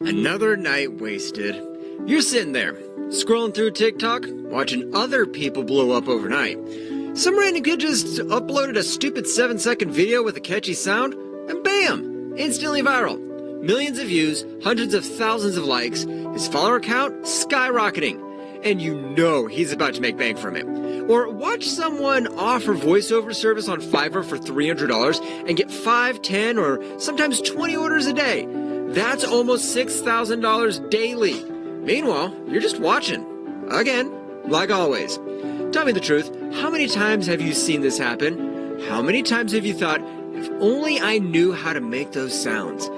Another night wasted. You're sitting there, scrolling through TikTok, watching other people blow up overnight. Some random kid just uploaded a stupid 7-second video with a catchy sound, and bam! Instantly viral. Millions of views, hundreds of thousands of likes, his follower count skyrocketing. And you know he's about to make bank from it. Or watch someone offer voiceover service on Fiverr for $300 and get 5, 10, or sometimes 20 orders a day. That's almost $6,000 daily. Meanwhile, you're just watching. Again, like always. Tell me the truth, how many times have you seen this happen? How many times have you thought, if only I knew how to make those sounds?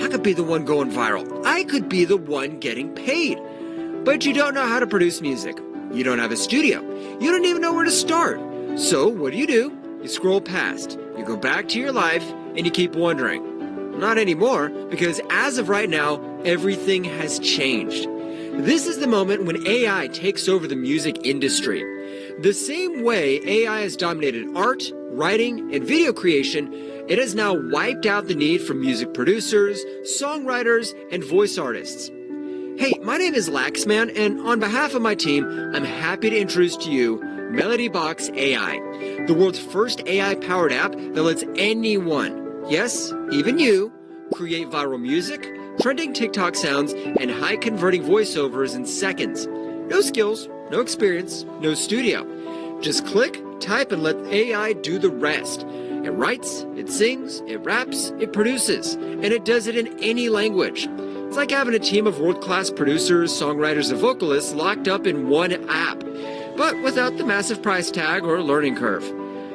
I could be the one going viral. I could be the one getting paid. But you don't know how to produce music. You don't have a studio. You don't even know where to start. So what do? You scroll past. You go back to your life and you keep wondering. Not anymore, because as of right now, everything has changed. This is the moment when AI takes over the music industry. The same way AI has dominated art, writing, and video creation, it has now wiped out the need for music producers, songwriters, and voice artists. Hey, my name is Laxman, and on behalf of my team, I'm happy to introduce to you MelodyBox AI, the world's first AI-powered app that lets anyone, yes, even you, create viral music, trending TikTok sounds, and high-converting voiceovers in seconds. No skills, no experience, no studio. Just click, type, and let AI do the rest. It writes, it sings, it raps, it produces, and it does it in any language. It's like having a team of world-class producers, songwriters, and vocalists locked up in one app, but without the massive price tag or learning curve.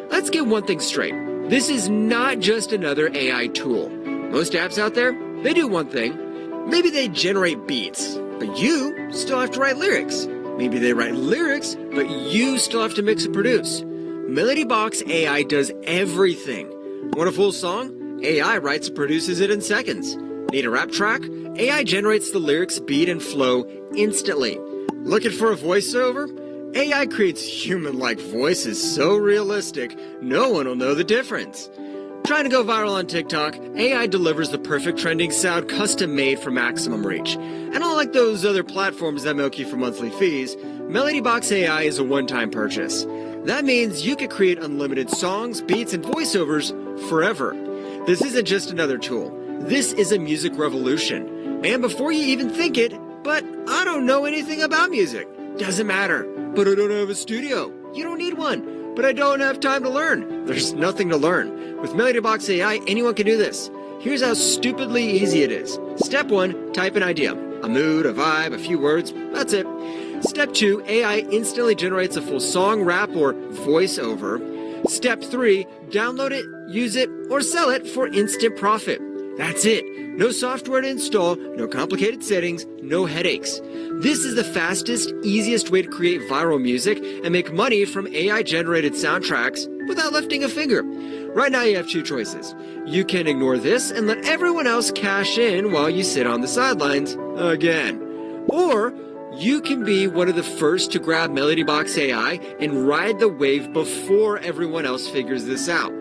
Let's get one thing straight. This is not just another AI tool. Most apps out there, they do one thing. Maybe they generate beats, but you still have to write lyrics. Maybe they write lyrics, but you still have to mix and produce. MelodyBox AI does everything. Want a full song? AI writes and produces it in seconds. Need a rap track? AI generates the lyrics, beat, and flow instantly. Looking for a voiceover? AI creates human-like voices so realistic, no one will know the difference. Trying to go viral on TikTok, AI delivers the perfect trending sound custom-made for maximum reach. And unlike those other platforms that milk you for monthly fees, MelodyBox AI is a one-time purchase. That means you can create unlimited songs, beats, and voiceovers forever. This isn't just another tool. This is a music revolution. And before you even think it, but I don't know anything about music. Doesn't matter. But I don't have a studio. You don't need one. But I don't have time to learn. There's nothing to learn. With MelodyBox AI, anyone can do this. Here's how stupidly easy it is. Step 1, type an idea. A mood, a vibe, a few words. That's it. Step 2, AI instantly generates a full song, rap, or voiceover. Step 3, download it, use it, or sell it for instant profit. That's it. No software to install, no complicated settings, no headaches. This is the fastest, easiest way to create viral music and make money from AI-generated soundtracks without lifting a finger. Right now you have two choices. You can ignore this and let everyone else cash in while you sit on the sidelines again. Or you can be one of the first to grab MelodyBox AI and ride the wave before everyone else figures this out.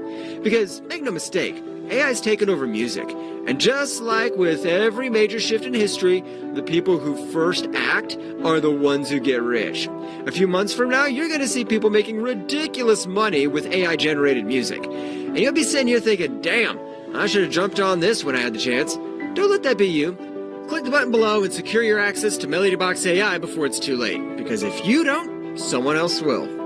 Because, make no mistake, AI's taken over music. And just like with every major shift in history, the people who first act are the ones who get rich. A few months from now, you're going to see people making ridiculous money with AI-generated music. And you'll be sitting here thinking, damn, I should have jumped on this when I had the chance. Don't let that be you. Click the button below and secure your access to MelodyBox AI before it's too late. Because if you don't, someone else will.